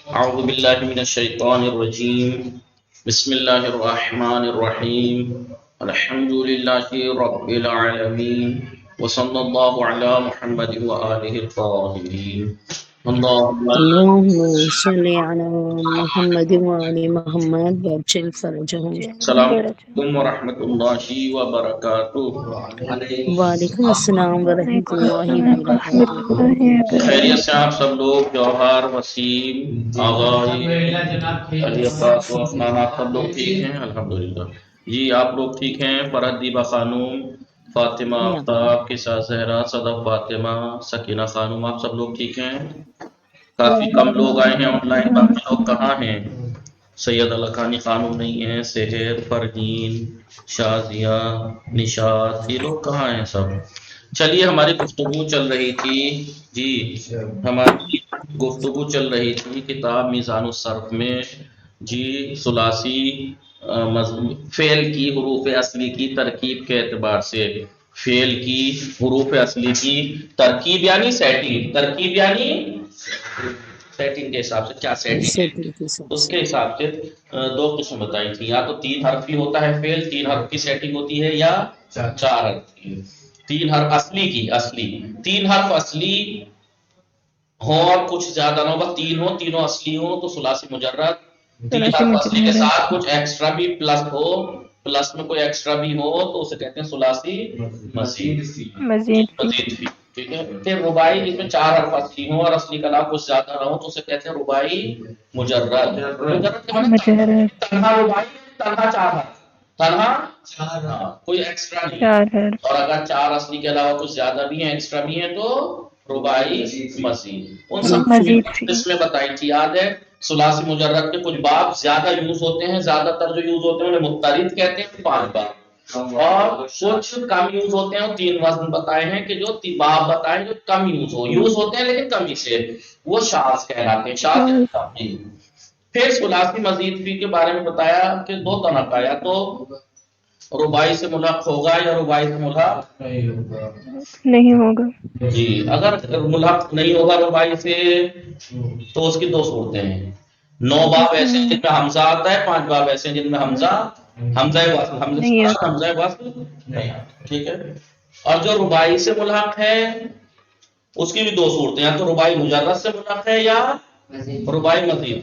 اعوذ باللہ من الشیطان الرجیم بسم اللہ الرحمن الرحیم الحمد للہ رب العالمین وصلی اللہ علی محمد وآلہ الطاہرین اللہم اللهم صل على محمد وعلى محمد وابشر فرجهم. السلام علیکم ورحمۃ اللہ وبرکاتہ۔ وعلیکم السلام ورحمۃ اللہ وبرکاتہ۔ خیریت سے آپ سب لوگ؟ جوہر، وسیم، آغائی، علی عباس و افنان، آپ سب لوگ ٹھیک ہیں؟ الحمدللہ جی آپ لوگ ٹھیک ہیں؟ فرحت دیبا خانوم، فاطمہ آفتاب، قصہ زہرا، صدف فاطمہ، سکینہ خانوم، آپ سب لوگ ٹھیک ہیں؟ کافی کم لوگ آئے ہیں آن لائن، باقی لوگ کہاں ہیں؟ سید الکانی خانوم نہیں ہیں، سحر، فرحین، شازیہ، نشاط، یہ لوگ کہاں ہیں سب؟ چلیے ہماری گفتگو چل رہی تھی جی، ہماری گفتگو چل رہی تھی کتاب میزان الصرف میں جی، ثلاثی فعل کی حروف اصلی کی ترکیب کے اعتبار سے، فعل کی حروف اصلی کی ترکیب یعنی سیٹنگ، ترکیب یعنی سیٹنگ کے حساب سے، کیا سیٹنگ اس کے حساب سے دو قسم بتائی تھی، یا تو 3 حرفی ہوتا ہے فعل، 3 حرف کی سیٹنگ ہوتی ہے، یا 4 حرف کی، 3 حرف اصلی کی، 3 حرف اصلی ہوں اور کچھ زیادہ نہ ہو، بس 3 ہو، تینوں اصلی ہوں تو ثلاثی مجرد، 3 حرف اصلی کے ساتھ کچھ ایکسٹرا بھی پلس ہو، پلس میں کوئی ایکسٹرا بھی ہو تو اسے کہتے ہیں ثلاثی مزید فی، ٹھیک ہے؟ پھر رباعی جس میں 4 حرف اصلی ہوں اور اصلی کا علاوہ کچھ زیادہ نہ ہو تو اسے کہتے ہیں رباعی مجرد۔ مجرد کے معنی تنہا رباعی، تنہا 4 حرف، تنہا کوئی ایکسٹرا نہیں، اور اگر 4 اصلی کے علاوہ کچھ زیادہ بھی ہیں، ایکسٹرا بھی ہیں تو رباعی مزید۔ ان سب قسمیں بتائی تھی، یاد ہے؟ ثلاثی مجرد کے کچھ باب زیادہ یوز ہوتے ہیں، زیادہ تر جو یوز ہوتے ہیں انہیں مضطرد کہتے ہیں، 5 باب، اور کچھ کم یوز ہوتے ہیں، 3 وزن بتائے ہیں کہ جو باب بتائیں جو کم یوز ہوتے ہیں لیکن کمی سے، وہ شاذ کہلاتے ہیں، شاذ تقلید۔ پھر ثلاثی مزید فی کے بارے میں بتایا کہ 2 طرح کا، یا تو رباعی سے ملحق ہوگا یا رباعی سے ملحق نہیں ہوگا جی۔ اگر ملحق نہیں ہوگا رباعی سے تو اس کی 2 صورتیں ہیں، 9 باب ایسے ہیں جن میں حمزہ آتا ہے، 5 باب ایسے ہیں جن میں حمزہ وصل نہیں، ٹھیک ہے؟ اور جو رباعی سے ملحق ہے اس کی بھی 2 صورتیں، یا تو رباعی مجرد سے ملحق ہے یا رباعی مزید۔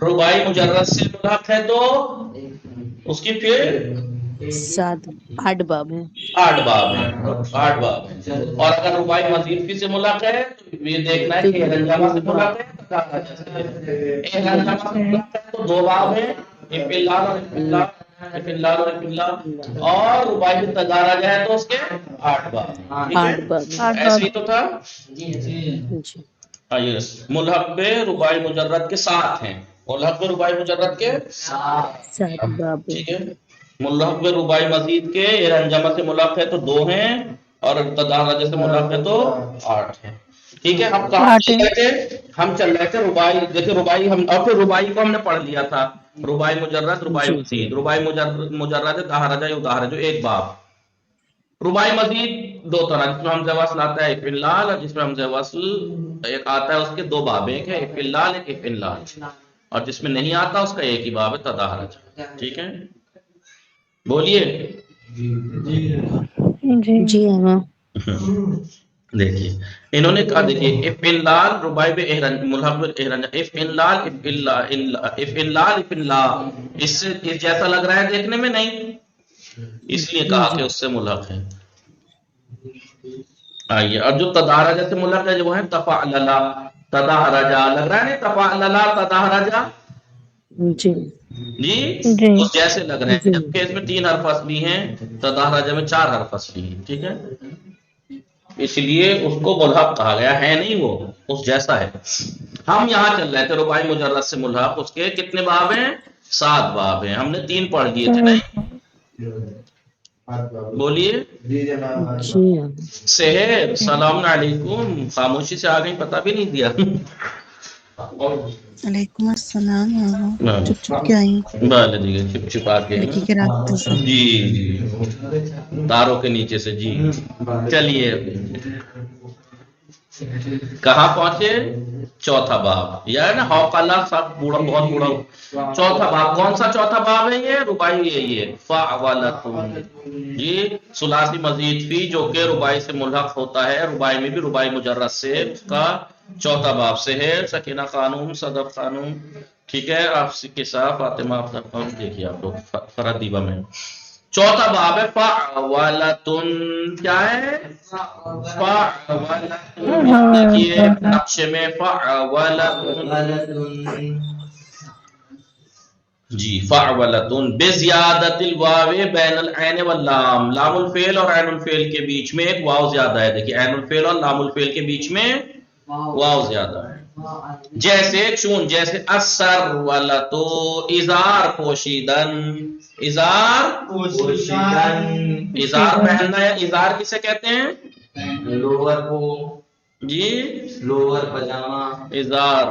رباعی مجرد سے ملحق ہے تو اس کی پھر 8 باب ہیں، 8 باب ہیں، 8 باب ہیں۔ اور اگر رباعی مزید فی سے ملحق ہے تو یہ دیکھنا ہے کہ رنجامہ سے ملحق ہے تو 2 باب ہیں، افعال اور اور رباعی میں تدارا جائے تو اس کے 8 باب، 8 باب ایسے ہی تو تھا ملحق بے رباعی مجرد کے 7 ہیں، ملحق بے رباعی مجرد کے 7 باب، ٹھیک ہے؟ ملحق بے رباعی مزید کے رنجمہ سے ملحق ہے تو 2 ہیں، اور تدارج سے ملحق ہے تو 8 ہیں، ٹھیک ہے؟ ہم کہاں چل رہے تھے رباعی، دیکھیں رباعی ہم، اور پھر رباعی کو ہم نے پڑھ لیا تھا، رباعی مجرد، رباعی مزید، رباعی مجرد دہرجہ یا ادہرجہ، ایک باب۔ رباعی مزید 2 طرح، جس میں حمزہ وصل آتا ہے افعال، اور جس میں حمزہ وصل ایک آتا ہے اس کے 2 باب، ایک ہے افعال، ایک افعال، اور جس میں نہیں آتا اس کا ایک ہی باب ہے تدہرج، ٹھیک ہے؟ بولیے جی ہاں۔ دیکھیے انہوں نے کہا، دیکھیے افعال رباعی بے ملحق بے افعال، اس سے جیسا لگ رہا ہے دیکھنے میں نہیں، اس لیے کہا کہ اس سے ملحق ہے۔ آئیے، اور جو تدارجہ سے ملحق ہے وہ ہے تفعللا، تدہرجا، لگ رہا ہے نا تفعللا تدہرجا جی اس جیسے لگ رہے ہیں، جبکہ اس میں 3 حرف اصلی ہیں، تدہرجہ میں 4 حرف اصلی ہیں، ٹھیک ہے؟ اس لیے اس کو ملحق کہا گیا ہے، نہیں وہ اس جیسا ہے۔ ہم یہاں چل رہے تھے رباعی مجرد سے ملحق، اس کے کتنے باب ہیں؟ 7 باب ہیں، ہم نے 3 پڑھ لیے تھے، نہیں؟ بولیے سحر، السلام علیکم، خاموشی سے آ گئی، پتہ بھی نہیں دیا۔ وعلیکم السلام، چپ چپ کے آئی چپ چپ آ کے لڑکی کے راستے سے۔ جی تاروں کے نیچے سے، جی چلیے کہاں پہنچے؟ چوتھا باب یہ ہے نا، حوقلہ سب بوڑھا بہت بوڑھا. چوتھا باب کون سا چوتھا باب ہے؟ یہ رباعی ہے. یہ فعولتن جی ثلاثی مزید فی جو کہ رباعی سے ملحق ہوتا ہے، رباعی میں بھی رباعی مجرد سے اس کا چوتھا باب سے ہے. سکینہ خانم، صدف خانم، ٹھیک ہے، آپ کے ساتھ فاطمہ افضل. دیکھیے آپ لوگ فرد دیبا میں چوتھا باب ہے فعولتن. کیا ہے؟ فعولتن. دیکھیے نقشے میں فعولتن جی فعولتن بزیادت الواو بین العین واللام. لام الفعل اور عین الفعل کے بیچ میں ایک واو زیادہ ہے. دیکھیے عین الفعل اور لام الفعل کے بیچ میں واو زیادہ ہے. جیسے چون، جیسے السرولتو ازار پوشیدن. ازار پوشیدن، ازار پہننا ہے. ازار کسے کہتے ہیں؟ لوور کو جی، لوور پجامہ. ازار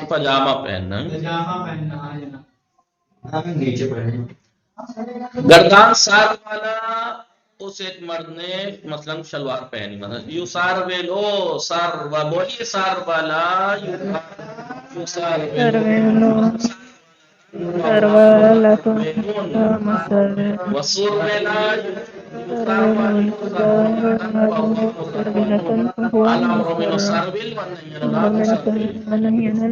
پجامہ پہننا، پجامہ پہننا نیچے پہنے. گردان سار والا اس ایک مرد نے مثلا شلوار پہنی، مثلا یو سار ویلو سار بولیے سار والا یو سار ویلو وسور ویلا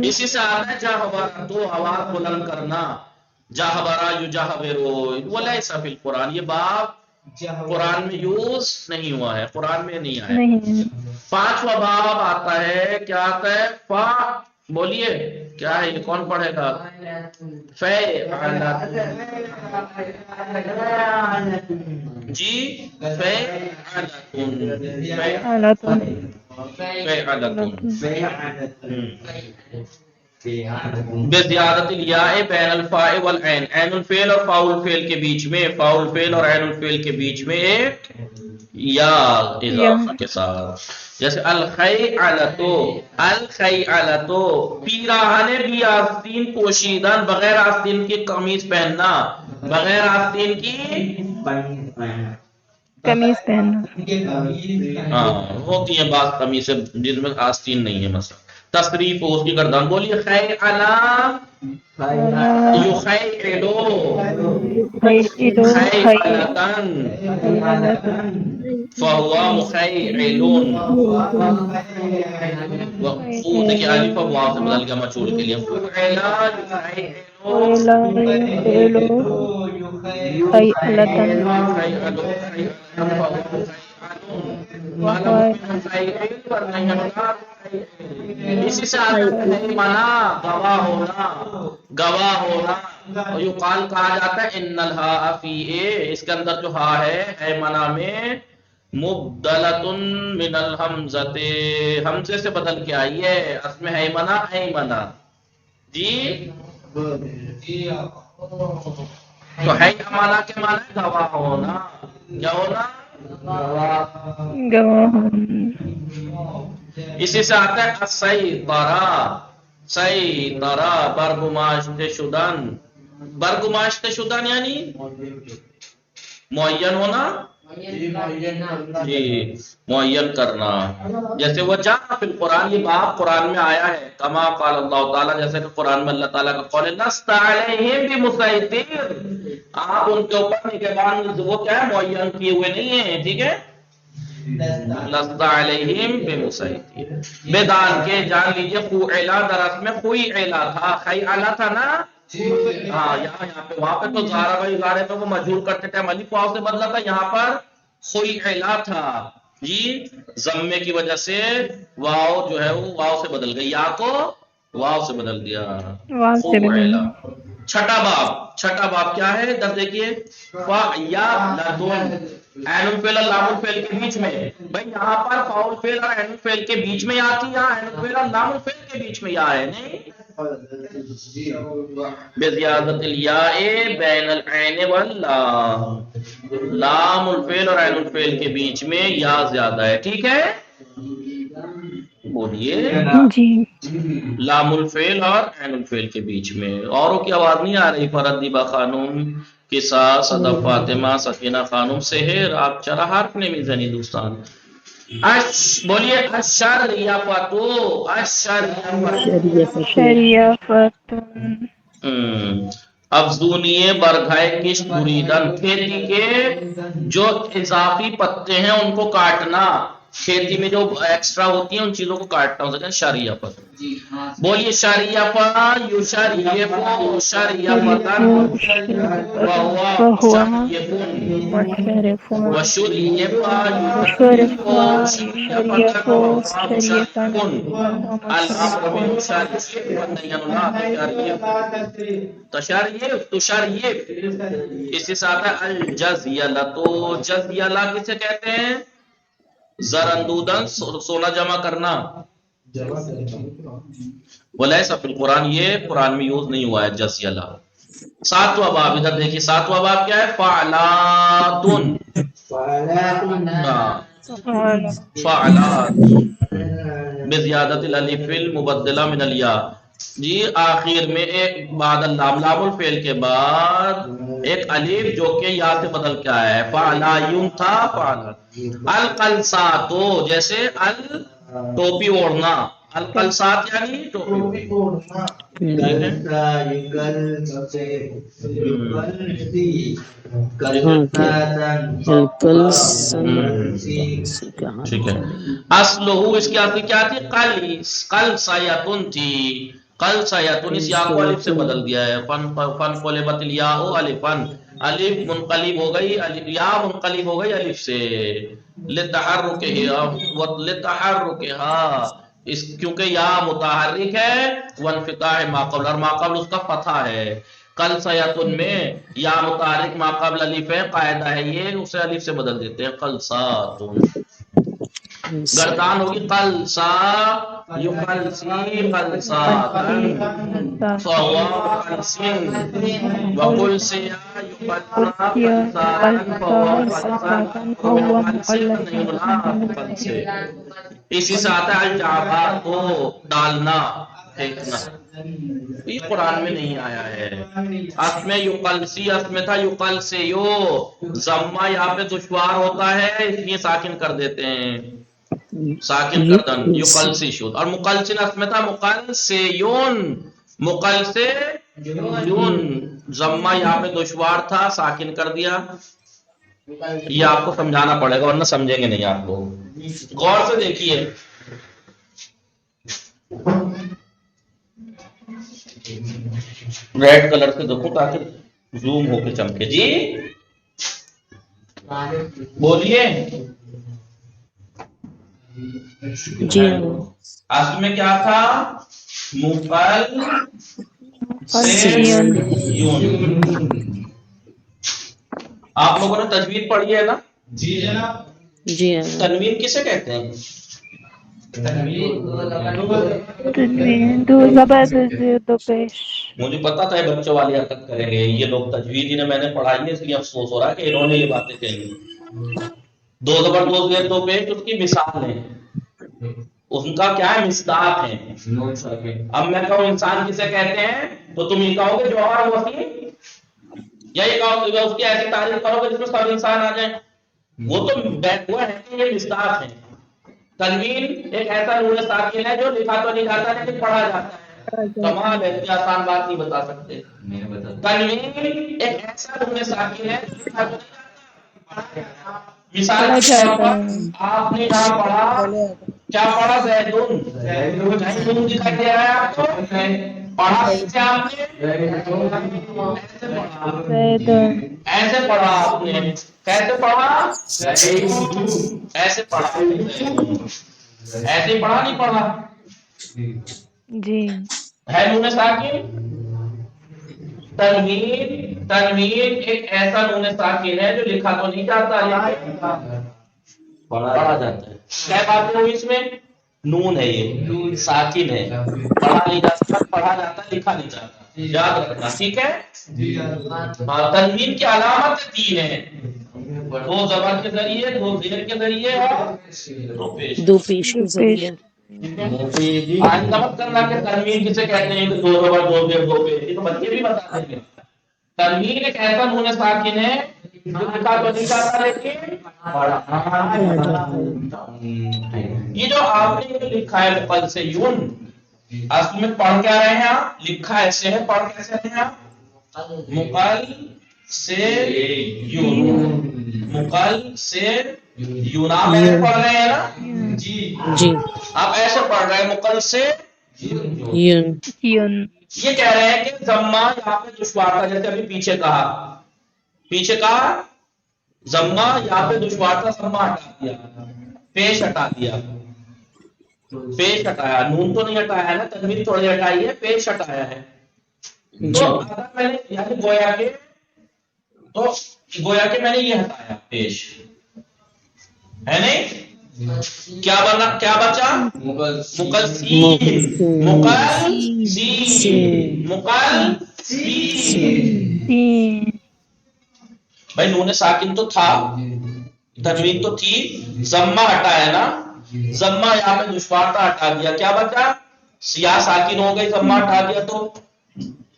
اسی سے آتا ہے جاہبارا تو ہوا بلند کرنا. جاہبارا یو جاہبرو ولیس فی القرآن. یہ باب قرآن میں یوز نہیں ہوا ہے، قرآن میں نہیں آیا. پانچواں باب آتا ہے، کیا آتا ہے؟ فا بولیے کیا ہے یہ؟ کون پڑھے گا؟ فعلتن جی بزیادت الیاء بین الفاء والعین. عین الفعل اور فاء الفعل کے بیچ میں، فاء الفعل اور عین الفعل کے بیچ میں ایک یا اضافہ کے ساتھ. جیسے الخیعلتو، الخیعلتو پیراہن بی آستین پوشیدن، بغیر آستین کی قمیص پہننا، بغیر آستین کی قمیص پہننا. ہاں ہوتی ہیں بعض قمیصیں جن میں آستین نہیں ہے. مثلا تصریف ہو اس کی گردان. بولیے خیعلا یخیعلو خیعلتن فہوا مخیعلون. دیکھیے الف اب واو سے بدل گیا مچول کے لیے. اسی سے آتا ہے منا گواہ ہونا، گواہ ہونا. اور یقال کہا جاتا ہے ان الہاء فی اے، اس کے اندر جو ہا ہے منا میں مبدلۃ من الحمزۃ، حمزے سے بدل کے آئی ہے. اس میں ہے منا ایمنا جی. تو ہے امانا کے معنی گواہ ہونا. کیا ہونا؟ گواہ. اسی سے آتا ہے السیطرہ، سیطرہ برگماشته شدن. برگماشته شدن یعنی معین ہونا جی، معین کرنا. جیسے وہ جاء فی القرآن، یہ باب قرآن میں آیا ہے. کما قال اللہ تعالیٰ، جیسے کہ قرآن میں اللہ تعالیٰ کا قول ہے لست علیہم بمسیطر، آپ ان کے اوپر نگہبان وہ کیا ہے؟ معین کیے ہوئے نہیں ہیں. ٹھیک ہے، لست علیہم بمسیطر. بیدان کے جان لیجئے خوعلا درس میں خوعلا تھا، خیعلا تھا نا. ہاں یہاں پہ وہاں پہ تو زارا بھائی زارے پہ وہ مجہور کرتے ٹائم الف واو سے بدلا تھا. یہاں پر خوعلا تھا جی، ضمے کی وجہ سے واو جو ہے وہ واو سے بدل گئی، یا کو واو سے بدل دیا. خوعلا. چھٹا باب کیا ہے؟ ادھر دیکھیے فَيَعْلَدُونَ، عین الفعل اور لام الفعل کے بیچ میں. بھائی یہاں پر فاء الفعل اور عین الفعل کے بیچ میں آتی، یہاں عین الفعل اور لام الفعل کے بیچ میں یا ہے نہیں. بزیادت الیاء بین العین واللام، لام الفعل اور عین الفعل کے بیچ میں یا زیادہ ہے. ٹھیک ہے، بولیے جی. لام الفعل اور عین الفعل کے بیچ میں. اوروں کی آواز نہیں آ رہی؟ فرد دیبا خانم کے ساتھ صدف فاطمہ سکینہ خانم سحر آپ چرا حرف نمیزنی دوستان. بولیے الشریفتو، الشریفتو۔ شریعت افزونیے برگھائے کش مریدن، کھیتی کے جو اضافی پتے ہیں ان کو کاٹنا، کھیتی میں جو ایکسٹرا ہوتی ہیں ان چیزوں کو کاٹنا ہوتا ہے شریعت۔ بولیے شریعت، یشریعو شریعتن، وہو شریعت، وشریعت یشریعو شریعتن، واللہ مشرع، الامر بالمشارعہ والنہی عن التحریم، تشریف اس کے ساتھ ہے الجزیلہ، تو جزیلہ کسے کہتے ہیں؟ زرندودن، سولہ جمع کرنا، ولیس فی القرآن، یہ قرآن میں یوز نہیں ہوا ہے جزیلہ۔ ساتواں باب ادھر دیکھیے، ساتواں باب کیا ہے؟ فعلاتن، فعلات بزیادت الالف المبدلہ من الیاء، جی آخر میں ایک بعد اللام، لام الفعل کے بعد ایک الف جو کہ یا سے بدل کے آیا ہے، فعلا یون تھا فعلا۔ القلصاتو، جیسے ٹوپی اوڑھنا، القلصات یعنی ٹوپی اوڑھنا، ٹھیک ہے۔ اصلہ، اس کی اصل کیا تھی؟ قلصیتن تھی، قلصیتن، اس یا کو الف سے بدل دیا ہے، فانقلبت الیاء الفن، الف منقلب ہو گئی، یا منقلب ہو گئی الف سے، لتحرکها، اس کیونکہ یا متحرک ہے، وانفتاح ما قبل، اور ما قبل اس کا فتح ہے۔ قلصیتن میں یا متحرک ما قبل الف ہے، قاعدہ ہے یہ، اسے الف سے بدل دیتے ہیں، قلصاتن۔ گردان ہوگی قلصا، یقلصی قلصاتن، فہو قلصن، وقلصیا یقلصا قلصاتن، فہو قلصن، ومن قلصن نہیں قلص۔ اسی ساتھ ہے الجعبات کو ڈالنا، پھینکنا، یہ قرآن میں نہیں آیا ہے۔ اس میں یقلصی، اس میں تھا یقلصیو، ضمہ یہاں پہ دشوار ہوتا ہے اس لیے ساکن کر دیتے ہیں، ساکن کردن، یقلصی شد، اور مقلصن اس میں تھا مقلصیون، مقلصیون، ضمہ یہاں پہ دشوار تھا ساکن کر دیا۔ یہ آپ کو سمجھانا پڑے گا ورنہ سمجھیں گے نہیں آپ لوگ، غور سے دیکھیے۔ ریڈ کلر سے دیکھو تاکہ زوم ہو کے چمکے، جی بولیے۔ جی اصل میں کیا تھا؟ آپ لوگوں نے تجوید پڑھی ہے نا؟ جی جناب۔ جی تنوین کسے کہتے ہیں؟ دو زبر دو پیش۔ مجھے پتا تھا یہ بچوں والی حرکت کریں گے یہ لوگ، تجوید انہیں میں نے پڑھائی ہے اس لیے افسوس ہو رہا ہے کہ انہوں نے یہ باتیں کہی۔ دو زبر دو زیر دو پیش اس کی مثال ہے، ان کا کیا ہے؟ مصداق ہے۔ اب میں کہوں انسان کسے کہتے ہیں تو تم یہ کہو گے جوہر وسیع، یا یہ کہو گے اس کی ایسی تعریف کرو گے جس میں سب انسان آ جائیں، وہ تو بیٹھ ہوا ہے کہ یہ مصداق ہے۔ تنوین ایک ایسا نون ساکن ہے جو لکھا تو نہیں جاتا لیکن پڑھا جاتا ہے، کمال ہے، اتنی آسان بات نہیں بتا سکتے۔ تنوین ایک ایسا نون ساکن ہے جو لکھا تو نہیں جاتا، مثال کے طور پر آپ نے یہاں پڑھا، کیا پڑھا؟ زیدون، زیدون دکھائی دے رہا ہے آپ کو، پڑھا کیسے آپ نے؟ ایسے پڑھا آپ نے، کیسے پڑھا؟ ایسے پڑھا، ایسے پڑھا نہیں پڑھا؟ جی ہے نون ساکن۔ تنوین، تنوین ایک ایسا نون ساکن ہے جو لکھا تو نہیں جاتا لیکن پڑھا جاتا ہے۔ کیا باتیں ہوئی اس میں؟ نون ہے، یہ ساکن ہے، پڑھا نہیں جاتا، پڑھا جاتا لکھا نہیں جاتا، یاد رکھنا، ٹھیک ہے؟ تنوین کی علامت تین ہے، دو زبر کے ذریعے، دو زیر کے ذریعے اور دو پیش کے ذریعے۔ آئندہ مت کرنا کہ تنوین کسے کہتے ہیں کہ دو زبر دو زیر دو پیش، یہ تو بچے بھی بتا دیں گے۔ تنوین ایک ایسا نون ساکن ہے لکھا تو نہیں جاتا لیکن پڑھا یہ جو آپ نے لکھا ہے مقل سے یون اصل میں پڑھ کیا رہے ہیں آپ لکھا ایسے ہے پڑھ کیسے رہے ہیں آپ مقل سے یون مقل سے یون آپ ایسے پڑھ رہے ہیں نا جی آپ ایسے پڑھ رہے ہیں مقل سے یون یون یہ کہہ رہے ہیں کہ ضمہ یہاں پہ دشوار تھا جیسے ابھی پیچھے کہا ضمہ یہاں پہ دشوار تھا ضمہ ہٹا دیا پیش ہٹا دیا پیش ہٹایا نون تو نہیں ہٹایا ہے نا تنوین تھوڑی ہٹائی ہے پیش ہٹایا ہے تو اگر میں نے یعنی گویا کہ میں نے یہ ہٹایا پیش ہے نہیں کیا بچا مقل سین بھائی نون ساکن تو تھا تنوین تو تھی ضمہ ہٹایا نا ضمہ یہاں پہ دشوار تھا ہٹا دیا کیا بچا یا ساکن ہو گئی ضمہ ہٹا دیا تو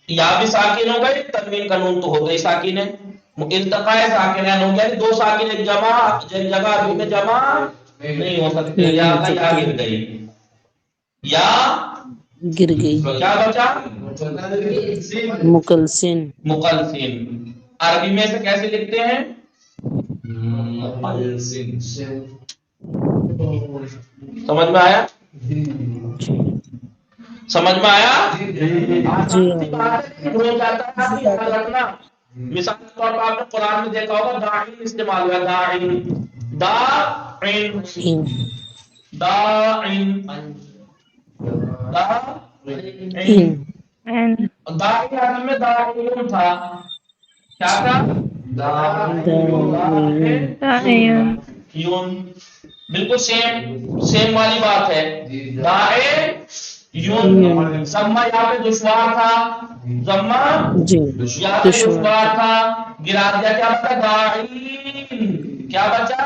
یا بھی ساکن ہو گئی تنوین کا نون تو ہو گئی ساکن ہے التقاء ساکنین ہو گیا دو ساکن ایک جگہ ابھی میں جمع نہیں ہو سکتے یا گر گئی یا گر گئی کیا بچا مقلسن عربی میں سے کیسے لکھتے ہیں سمجھ میں آیا مثال کے طور پر آپ نے قرآن میں دیکھا ہوگا داعین استعمال ہوا داعین داعین میں داعین تھا کیا تھا یون بالکل سیم والی بات ہے داعین یون ضمہ یہاں پہ دشوار تھا ضمہ یہاں پہ دشوار تھا گرا دیا کیا بچا داعین کیا بچا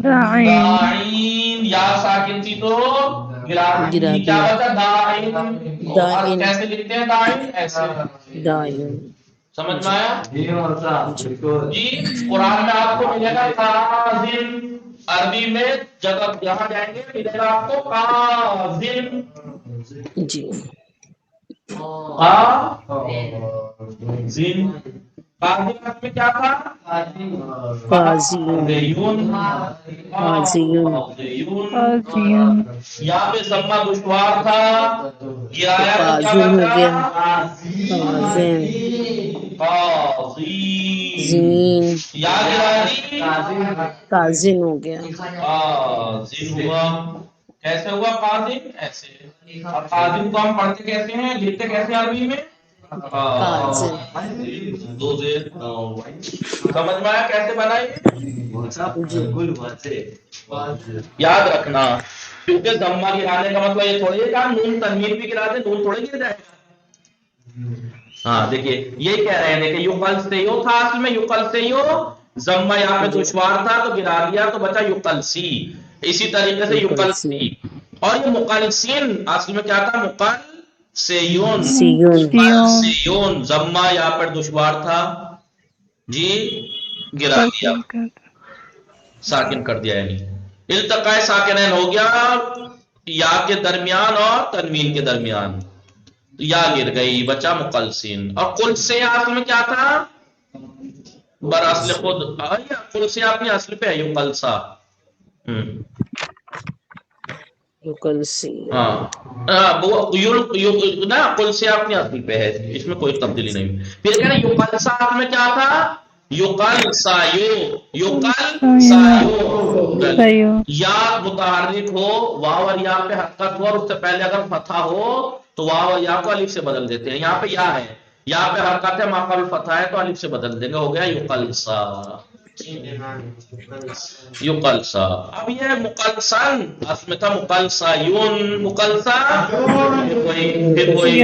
داعین یا ساکن تھی تو گرا دی کیا بچا داعین کیسے لکھتے ہیں داعین ایسے داعین سمجھ میں آیا جی قرآن میں آپ کو ملے گا قاضٍ عربی میں جگہ جہاں جائیں گے ملے گا آپ کو قاضٍ جی قاضٍ میں کیا تھا قاضیون یہاں پہ ضمہ دشوار تھا گرایا تو کیا قاضین ہو گیا زین یا گرا قاضین ہو گیا قاضٍ ہوا کیسے ہوا قاضٍ ایسے اور قاضٍ کو ہم پڑھتے کیسے ہیں لکھتے کیسے ہیں عربی میں قاضین سمجھ میں آیا کیسے بنائے یاد رکھنا کیونکہ ضمہ گرانے کا مطلب یہ تھوڑی ہے کہ ہم نون تنوین بھی گرا دیں نون تھوڑے گر جائے گا ہاں دیکھیے یہ کہہ رہے ہیں کہ یقل سے یو تھا اصل میں یقل سے یو ضمہ یہاں پہ دشوار تھا تو گرا دیا تو بچا یقل سی اسی طریقے سے یقل سی اور یہ مقلسین اصل میں کیا تھا مقل سیون ضمہ یہاں پر دشوار تھا جی گرا دیا ساکن کر دیا یعنی التقاء ساکنین ہو گیا یا کے درمیان اور تنوین کے درمیان یا گر گئی بچا مقلسین اور قل سے اصل میں کیا تھا براصل خود قل سے اپنی اصل پہ ہے یقلسا قل سے اپنی اصل پہ ہے اس میں کوئی تبدیلی نہیں پھر کہنا یقلسا میں کیا تھا یا متحرک ہو واو اور یا پہ حرکت ہو اور اس سے پہلے اگر فتحہ ہو تو واو اور یا کو الف سے بدل دیتے ہیں یہاں پہ یا ہے یا پہ حرکت ہے ما قبل فتحہ ہے تو الف سے بدل دیں گے ہو گیا یقلسا اب یہ مقلسن اصل میں تھا مقلسایون مقلسا پھر کوئی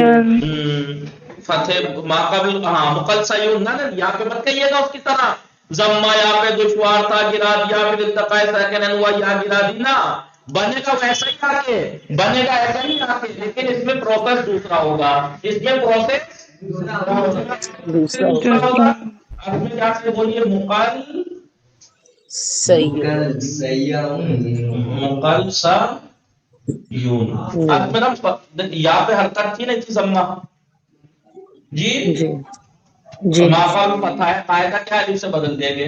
فتح ما قبل مقلسیون نہ یا پہ مت کہیے گا اس کی طرح ضمہ یا پہ دشوار تھا گرا دیا پھر التقاء ساکنین ہوا یا گرا دی نا بنے گا ویسا ہی آگے بنے گا ایسا ہی آگے لیکن اس میں پروسیس دوسرا ہوگا اس میں پروسیس دوسرا ہوگا آپ میں کیا سے بولیے مقل سیون مقل سا یون آپ میں نا یا پہ حرکت تھی نا تھی ضمہ جی جی جی ماقا میں فتح ہے قاعدہ کیا الف سے بدل دیں گے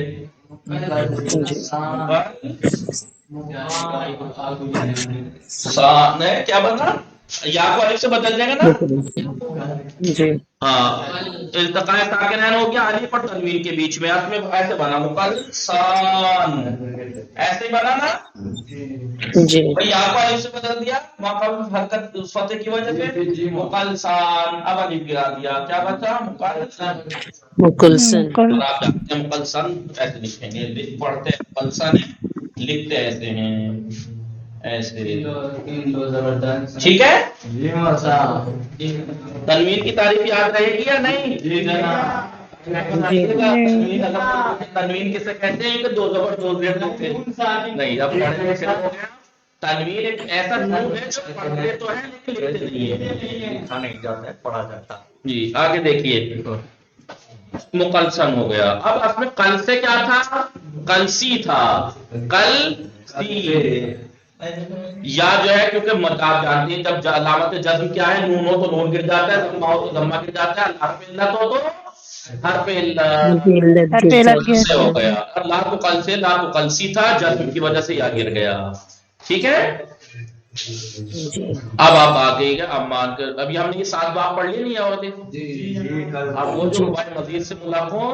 جی کیا بنا یا کو الف سے بدل دیں گے نا جی ہاں التقاء ساکنین ہو گیا الف اور تنوین کے بیچ میں اس میں ایسے بنا مقلسان ایسے ہی بنا نا جی بھئی یا کو الف سے بدل دیا ماقا میں حرکت فتح کی وجہ سے مقلسان اب الف گرا دیا کیا بچا مقلسان مقلسن اور آپ جانتے ہیں مقلسن ایسے لکھیں گے پڑھتے ہیں مقلسن ہے لکھتے ایسے ہیں ایسے ٹھیک ہے تنوین کی تعریف یاد رہے گی یا نہیں تنوین کسے کہتے ہیں کہ دو زبر دو زیر لکھتے ہیں نہیں اب پڑھنے میں شروع ہو گیا تنوین ایک ایسا نون ہے جو پڑھتے تو ہیں لیکن لکھتے نہیں ہے لکھا نہیں جاتا ہے پڑھا جاتا جی آگے دیکھیے مقلسن ہو گیا اب اس میں کل سے کیا تھا کلسی تھا کل یا جو ہے کیونکہ آپ جانتے ہیں جب علامت جزم کیا ہے نون ہو تو نون گر جاتا ہے ضمہ ہو تو ضمہ گر جاتا ہے حرف علت ہو تو حرف علت سے ہو گیا اور لا تو کل سے لا تو کلسی تھا جزم کی وجہ سے یا گر گیا ٹھیک ہے اب آپ آگے اب مان کر ابھی ہم نے یہ 7 باب پڑھ لی نہیں اور اب وہ جو مزید سے ملاق ہو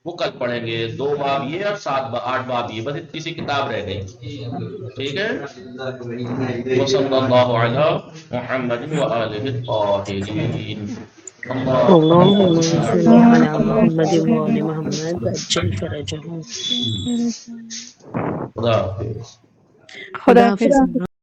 وہ کل پڑھیں گے 2 باب یہ اور 8 باب یہ بس اتنی سی کتاب رہ گئی ٹھیک ہے وصلی اللہ علی محمد وآلہ الطاہرین اللهم صل على محمد وآل محمد وعجل فرجهم خدا حافظ خدا حافظ